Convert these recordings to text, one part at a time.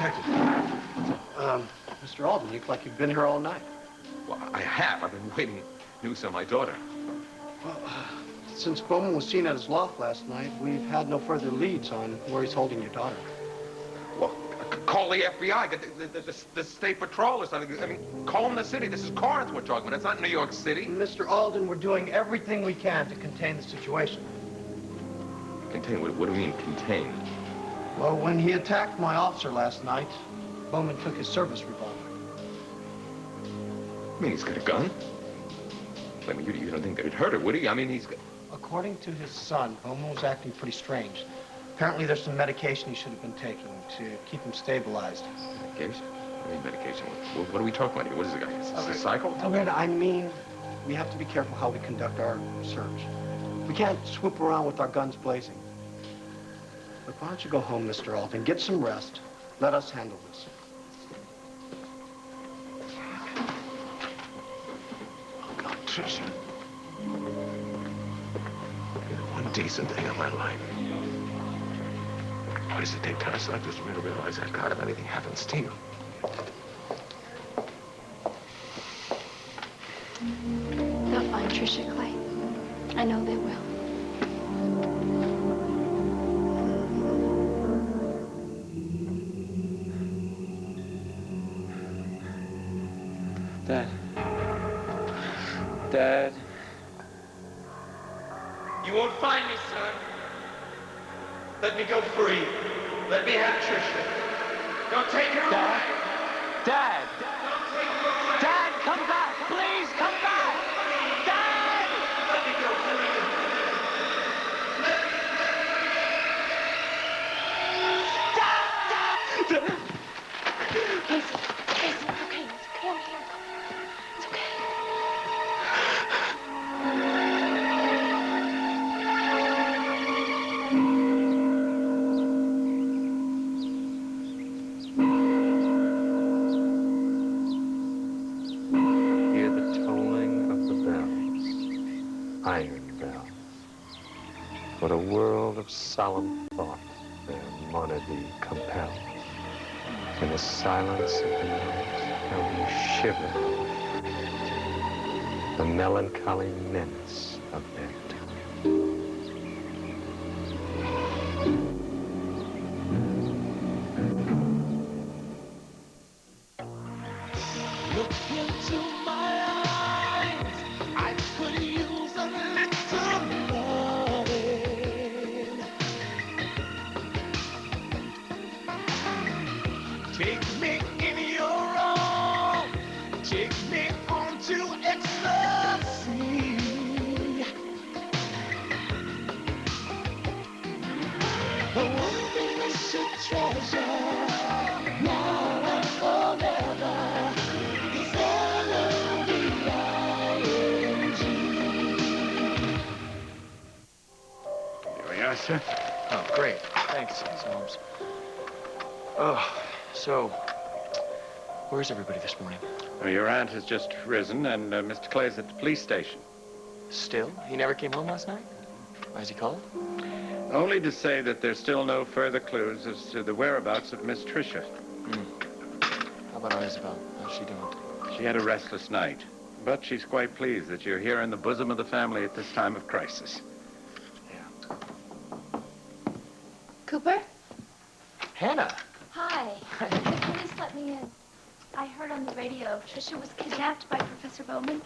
Detective. Mr. Alden, you look like you've been here all night. Well, I have. I've been waiting news on my daughter. Well, since Bowman was seen at his loft last night, we've had no further leads on where he's holding your daughter. Well, call the FBI, the state patrol or something. I mean, call them the city. This is Corinth we're talking about. It's not New York City. Mr. Alden, we're doing everything we can to contain the situation. Contain? What do you mean, contain? Well, when he attacked my officer last night, Bowman took his service revolver. You mean he's got a gun? I mean, you don't think that it'd hurt her, would he? I mean, he's got... According to his son, Bowman was acting pretty strange. Apparently, there's some medication he should have been taking to keep him stabilized. Medication? I mean, medication. What are we talking about here? What is the guy? Is this a cycle? I mean, we have to be careful how we conduct our search. We can't swoop around with our guns blazing. Look, why don't you go home, Mr. Alden, get some rest. Let us handle this. Oh, God, Trisha. One decent day of my life. Why does it take times like this for me to realize that, God, if anything happens to you? They'll find Trisha, Clay. I know they will. Dad. Dad. You won't find me, son. Let me go free. Let me have Trisha. Don't take her away. Dad. Don't take her away. Dad, come back. Please, come back. Dad! Let me go free. Casey, it's okay. It's okay. I'm here. It's okay. Hear the tolling of the bells, iron bells. What a world of solemn thought their monody compels. In the silence of the night, how we shiver the melancholy menace of their tone. Look into my eyes. I could use a little loving. Take me in your arms. Take me on to ecstasy. The one thing I should treasure now and forever is L-O-V-I-N-G. Here we are, sir. Oh, great. Thanks, Holmes. Oh, so, where's everybody this morning? Well, your aunt has just risen, and Mr. Clay's at the police station. Still? He never came home last night? Why is he called? Only to say that there's still no further clues as to the whereabouts of Miss Trisha. How about Isabelle? How's she doing? She had a restless night, but she's quite pleased that you're here in the bosom of the family at this time of crisis. Yeah. Cooper? Hannah! Hi. The police let me in. I heard on the radio Trisha was kidnapped by Professor Bowman.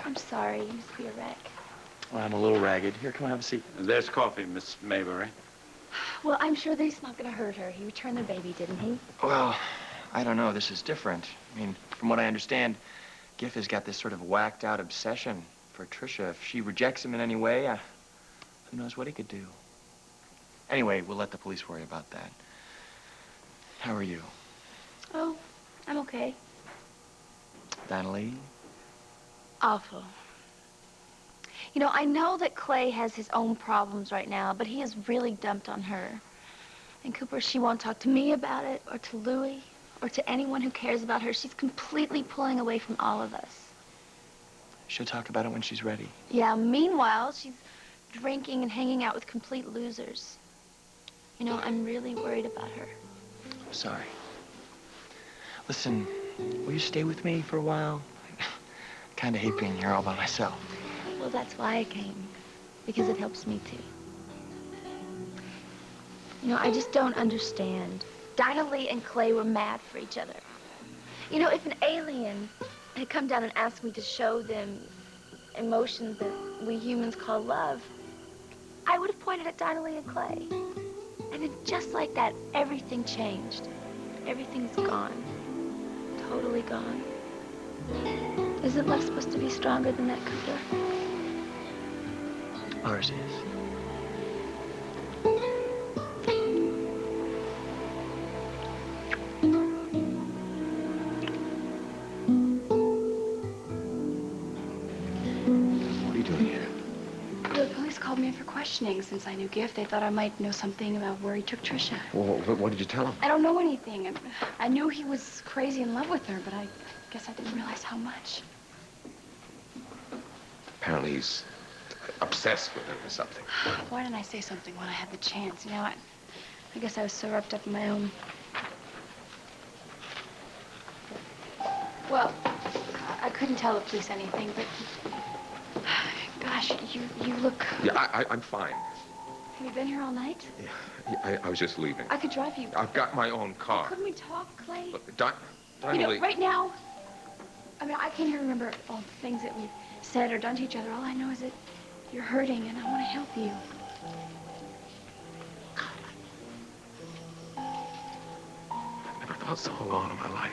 I'm sorry. You must be a wreck. Well, I'm a little ragged. Here, come have a seat. There's coffee, Miss Maybury. Well, I'm sure that he's not going to hurt her. He returned their baby, didn't he? Well, I don't know. This is different. I mean, from what I understand, Giff has got this sort of whacked-out obsession for Trisha. If she rejects him in any way, who knows what he could do. Anyway, we'll let the police worry about that. How are you? Oh, I'm okay. Dinah Lee? Awful. You know, I know that Clay has his own problems right now, but he is really dumped on her. And Cooper, she won't talk to me about it, or to Louie, or to anyone who cares about her. She's completely pulling away from all of us. She'll talk about it when she's ready. Yeah, meanwhile, she's drinking and hanging out with complete losers. You know, I'm really worried about her. I'm sorry. Listen, will you stay with me for a while? I kind of hate being here all by myself. Well, that's why I came. Because it helps me too. You know, I just don't understand. Dinah Lee and Clay were mad for each other. You know, if an alien had come down and asked me to show them emotions that we humans call love, I would have pointed at Dinah Lee and Clay. And then just like that, everything changed. Everything's gone. Totally gone. Isn't love supposed to be stronger than that, Cooper? Ours is. What are you doing here? The police called me in for questioning. Since I knew Giff, they thought I might know something about where he took Trisha. Well, what did you tell him? I don't know anything. I knew he was crazy in love with her, but I guess I didn't realize how much. Apparently he's obsessed with her or something. Why didn't I say something when I had the chance? You know, I guess I was so wrapped up in my own. Well, I couldn't tell the police anything, but gosh, you look. Yeah, I'm fine. Have you been here all night? Yeah, I was just leaving. I could drive you. I've got my own car. Couldn't we talk, Clay? Look, Dinah You know, Lee. right now, I mean, I can't even remember all the things that we've said or done to each other. All I know is that you're hurting, and I want to help you. I've never felt so alone in my life.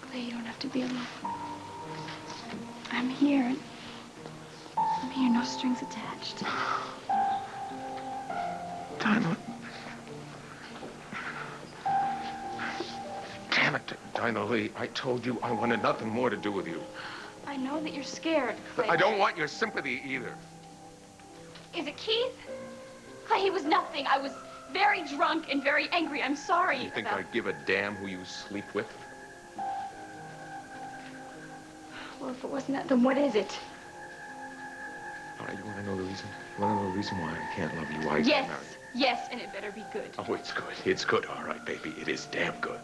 Clay, you don't have to be alone. I'm here. And I'm here, no strings attached. Dinah. Damn it, Dinah Lee. I told you I wanted nothing more to do with you. I know that you're scared, Clay. I don't want your sympathy either. Is it Keith? Clay, he was nothing. I was very drunk and very angry. I'm sorry. You think I'd give a damn who you sleep with? Well, if it wasn't that, then what is it? All right, you want to know the reason? You want to know the reason why I can't love you? Why Yes, I'm married? yes, and it better be good. Oh, it's good. It's good, all right, baby. It is damn good.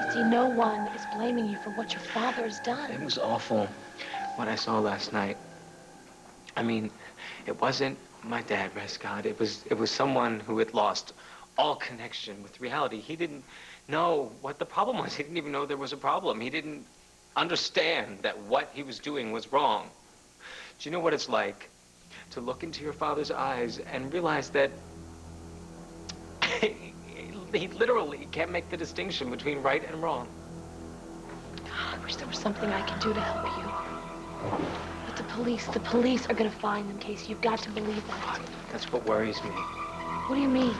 Casey, no one is blaming you for what your father has done. It was awful, what I saw last night. I mean, it wasn't my dad, Prescott. It was someone who had lost all connection with reality. He didn't know what the problem was. He didn't even know there was a problem. He didn't understand that what he was doing was wrong. Do you know what it's like to look into your father's eyes and realize that he literally can't make the distinction between right and wrong? I wish there was something I could do to help you. But the police are gonna find them, Casey. You've got to believe that. That's what worries me. What do you mean?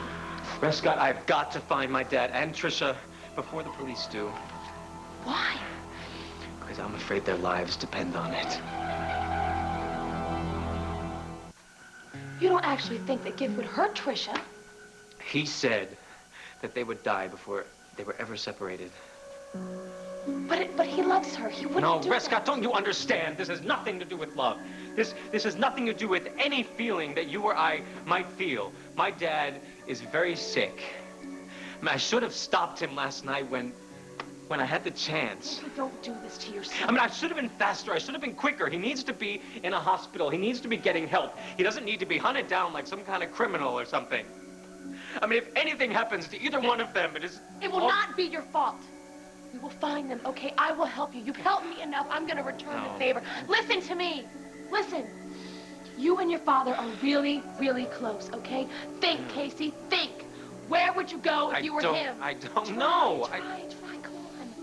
Prescott, I've got to find my dad and Trisha before the police do. Why? Because I'm afraid their lives depend on it. You don't actually think that Giff would hurt Trisha? He said that they would die before they were ever separated. But he loves her. He wouldn't No, do Prescott, that. don't you understand? This has nothing to do with love. This has nothing to do with any feeling that you or I might feel. My dad is very sick. I mean, I should have stopped him last night when I had the chance. You don't do this to yourself. I mean, I should have been faster. I should have been quicker. He needs to be in a hospital. He needs to be getting help. He doesn't need to be hunted down like some kind of criminal or something. I mean, if anything happens to either one of them, It will not be your fault. We will find them, okay? I will help you. You've helped me enough. I'm gonna return the favor. Listen to me. Listen. You and your father are really, really close, okay? Think, Casey, think. Where would you go if you were him? I don't know. Try, come on.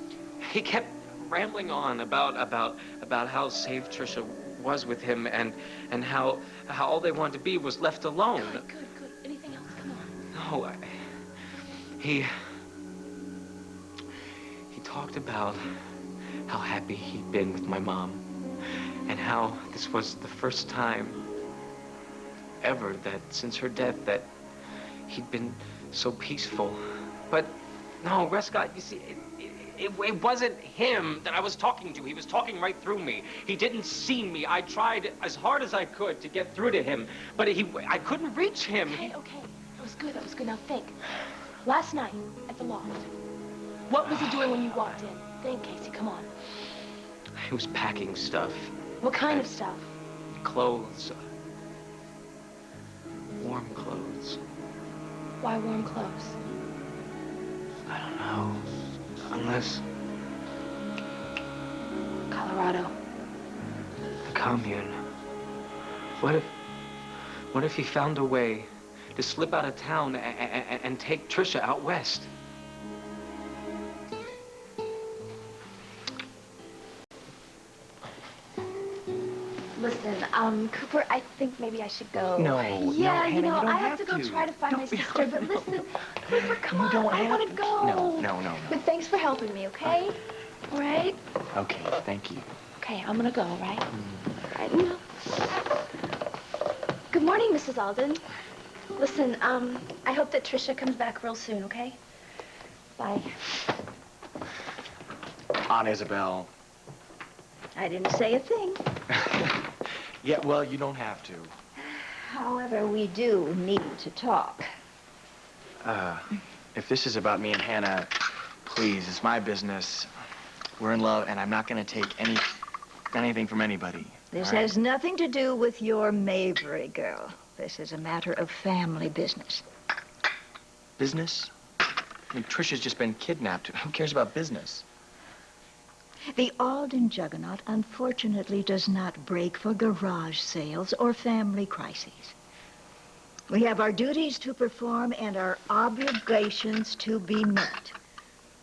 He kept rambling on about how safe Trisha was with him and how all they wanted to be was left alone. Good. Anything else? Come on. No, he talked about how happy he'd been with my mom and how this was the first time ever that since her death that he'd been so peaceful. But no, Prescott, you see, It wasn't him that I was talking to. He was talking right through me. He didn't see me. I tried as hard as I could to get through to him, but I couldn't reach him. Okay, okay. That was good. That was good. Now think. Last night at the loft, what was he doing when you walked in? Think, Casey. Come on. He was packing stuff. What kind of stuff? Clothes. Warm clothes. Why warm clothes? I don't know. Unless... Colorado. The commune. What if he found a way to slip out of town and take Trisha out west? Listen, Cooper, I think maybe I should go. No, yeah, no, you Hannah, know, you don't I have to go try to find my sister, but listen, Cooper, come on, I want to go. No. But thanks for helping me, okay? All right? Okay, thank you. Okay, I'm gonna go, all right? All right, no. Good morning, Mrs. Alden. Listen, I hope that Trisha comes back real soon, okay? Bye. Aunt Isabelle. I didn't say a thing. Yeah, well, you don't have to. However, we do need to talk. If this is about me and Hannah, please, it's my business. We're in love, and I'm not going to take anything from anybody. This right? has nothing to do with your Maybury girl. This is a matter of family business. Business? I mean, Trisha's just been kidnapped. Who cares about business? The Alden juggernaut, unfortunately, does not break for garage sales or family crises. We have our duties to perform and our obligations to be met,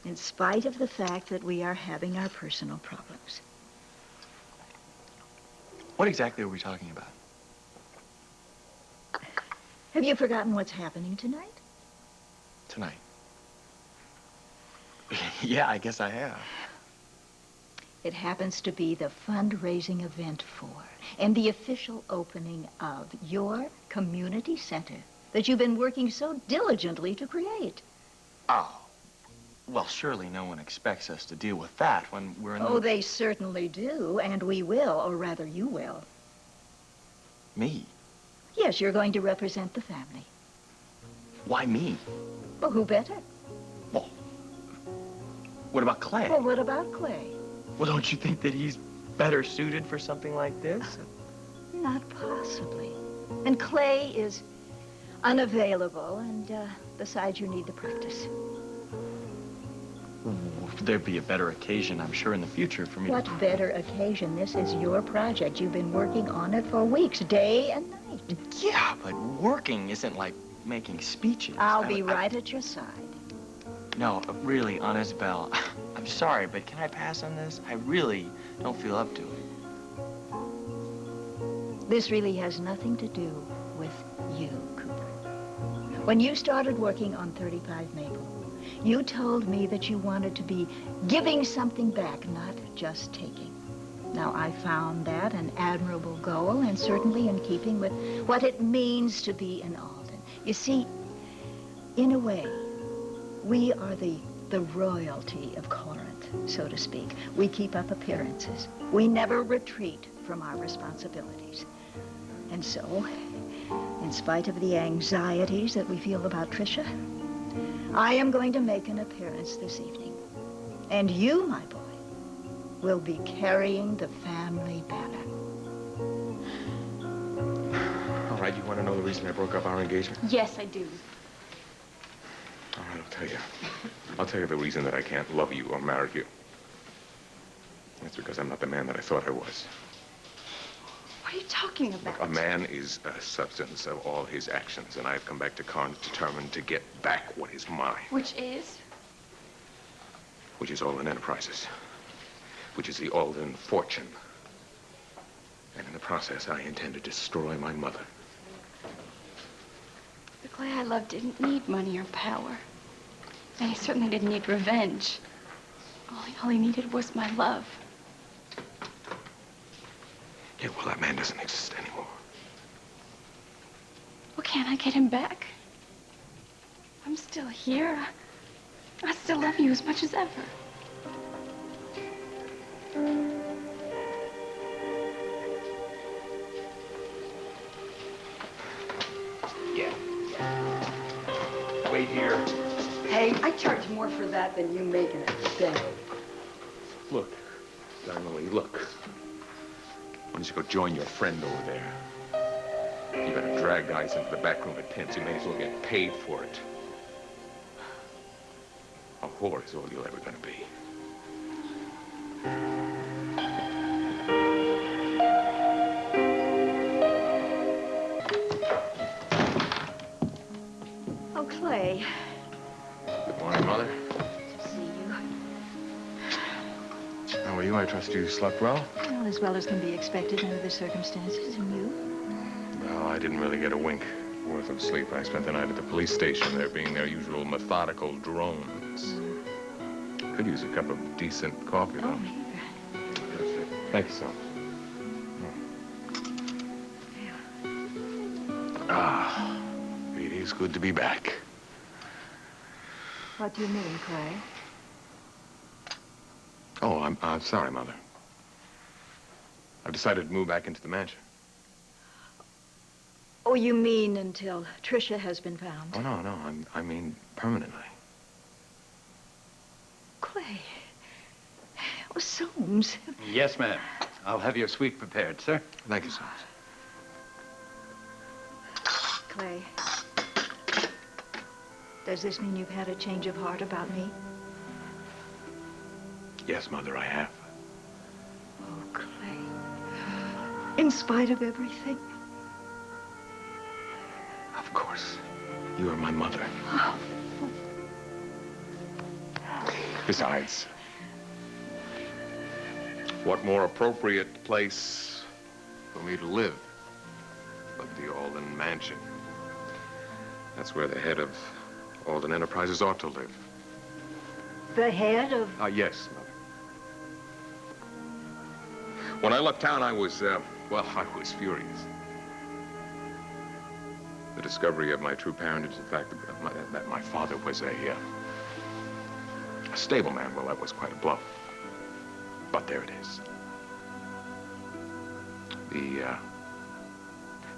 in spite of the fact that we are having our personal problems. What exactly are we talking about? Have you forgotten what's happening tonight? Tonight? Yeah, I guess I have. It happens to be the fundraising event for and the official opening of your community center that you've been working so diligently to create. Oh. Well, surely no one expects us to deal with that when we're in the... Oh, they certainly do, and we will, or rather you will. Me? Yes, you're going to represent the family. Why me? Well, who better? Well, what about Clay? Well, what about Clay? Well, don't you think that he's better suited for something like this? Not possibly. And Clay is unavailable, and besides, you need the practice. There'd be a better occasion, I'm sure, in the future for me What better occasion? This is your project. You've been working on it for weeks, day and night. Yeah, but working isn't like making speeches. I'll be right at your side. No, really, Aunt Isabelle, I'm sorry, but can I pass on this? I really don't feel up to it. This really has nothing to do with you, Cooper. When you started working on 35 Maple, you told me that you wanted to be giving something back, not just taking. Now, I found that an admirable goal and certainly in keeping with what it means to be an Alden. You see, in a way, we are the royalty of Corinth, so to speak. We keep up appearances. We never retreat from our responsibilities. And so, in spite of the anxieties that we feel about Trisha, I am going to make an appearance this evening. And you, my boy, will be carrying the family banner. All right, you want to know the reason I broke up our engagement? Yes, I do. All right, I'll tell you. I'll tell you the reason that I can't love you or marry you. It's because I'm not the man that I thought I was. What are you talking about? A man is a substance of all his actions, and I've come back to Corinth determined to get back what is mine. Which is? Which is Alden Enterprises. Which is the Alden fortune. And in the process, I intend to destroy my mother. The Clay I loved didn't need money or power. And he certainly didn't need revenge. All he needed was my love. Yeah, well, that man doesn't exist anymore. Well, can't I get him back? I'm still here. I still love you as much as ever. Clay, I charge more for that than you make in a day. Look, Dinah Lee, look. Why don't you go join your friend over there? You better drag guys into the back room at Pimps. You may as well get paid for it. A whore is all you're ever gonna be. Oh, Clay. Good morning, Mother. See you. How are you? I trust you slept well? Well as can be expected under the circumstances, and you? Well, I didn't really get a wink worth of sleep. I spent the night at the police station, there being their usual methodical drones. Could use a cup of decent coffee, though. Here. Thank you, sir. Ah, it is good to be back. What do you mean, Clay? Oh, I'm sorry, Mother. I've decided to move back into the mansion. Oh, you mean until Trisha has been found? Oh, no, I mean permanently. Clay. Oh, Soames. Yes, ma'am. I'll have your suite prepared, sir. Thank you, Soames. Clay. Does this mean you've had a change of heart about me? Yes, Mother, I have. Oh, Clay. In spite of everything? Of course. You are my mother. Oh. Besides, what more appropriate place for me to live but the Alden Mansion? That's where the head of Alden Enterprises ought to live. The head of... Yes, Mother. When I left town, I was, well, I was furious. The discovery of my true parentage, the fact that my father was a stable man, well, that was quite a blow. But there it is.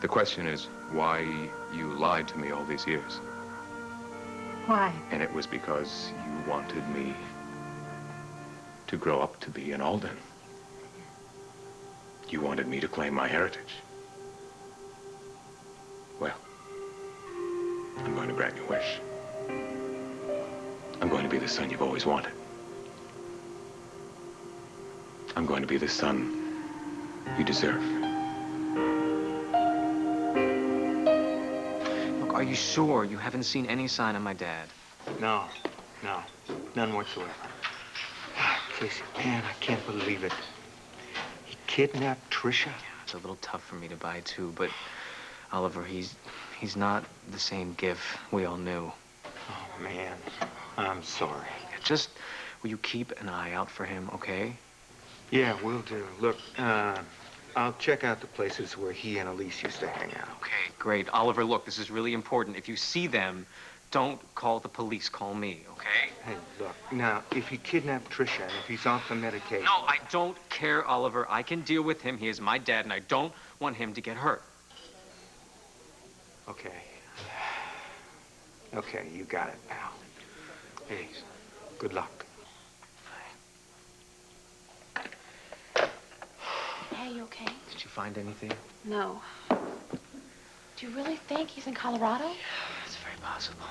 The question is why you lied to me all these years. Why? And it was because you wanted me to grow up to be an Alden. You wanted me to claim my heritage. Well, I'm going to grant your wish. I'm going to be the son you've always wanted. I'm going to be the son you deserve. Look, are you sure you haven't seen any sign of my dad? No, none whatsoever. Casey, man, I can't believe it. He kidnapped Trisha? Yeah, it's a little tough for me to buy, too, but Oliver, he's not the same Giff we all knew. Oh, man, I'm sorry. Just, will you keep an eye out for him, okay? Yeah, will do. Look, I'll check out the places where he and Elise used to hang out. Okay, great. Oliver, look, this is really important. If you see them, don't call the police, call me, okay? Hey, look, now, if he kidnapped Trisha and if he's off the medication... No, I don't care, Oliver. I can deal with him. He is my dad, and I don't want him to get hurt. Okay. Okay, you got it, pal. Hey, good luck. Hey, you okay? Did you find anything? No. Do you really think he's in Colorado? Yeah, it's very possible.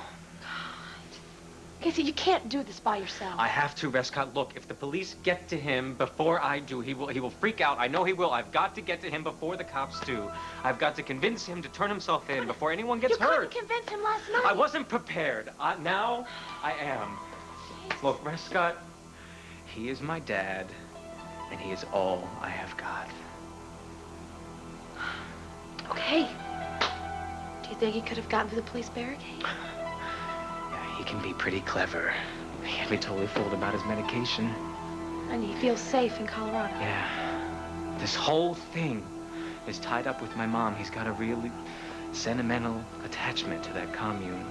Casey, you can't do this by yourself. I have to, Rescott. Look, if the police get to him before I do, he will freak out. I know he will. I've got to get to him before the cops do. I've got to convince him to turn himself in before anyone gets hurt. You couldn't convince him last night. I wasn't prepared. Now I am. Look, Rescott, he is my dad, and he is all I have got. Okay. Do you think he could have gotten through the police barricade? Yeah, he can be pretty clever. He had me totally fooled about his medication. And he feels safe in Colorado. Yeah. This whole thing is tied up with my mom. He's got a really sentimental attachment to that commune.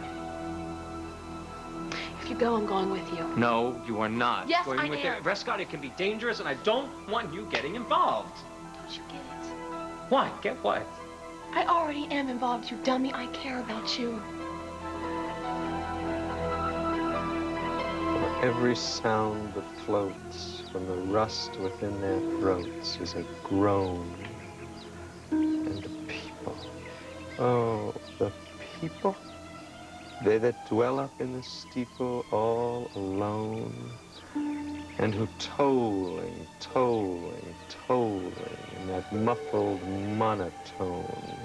If you go, I'm going with you. No, you are not. Yes, going I with am. Rescott, it can be dangerous, and I don't want you getting involved. Don't you get it? What? Get what? I already am involved, you dummy. I care about you. Every sound that floats from the rust within their throats is a groan. And the people, oh, the people, they that dwell up in the steeple all alone, and who tolling, tolling, tolling in that muffled monotone,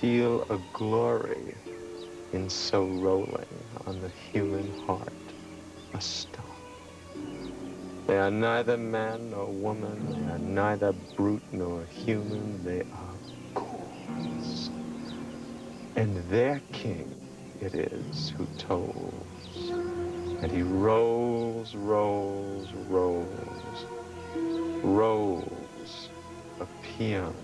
feel a glory in so rolling on the human heart a stone. They are neither man nor woman, they are neither brute nor human, they are ghouls. And their king it is who tolls. And he rolls, rolls, rolls, rolls a paean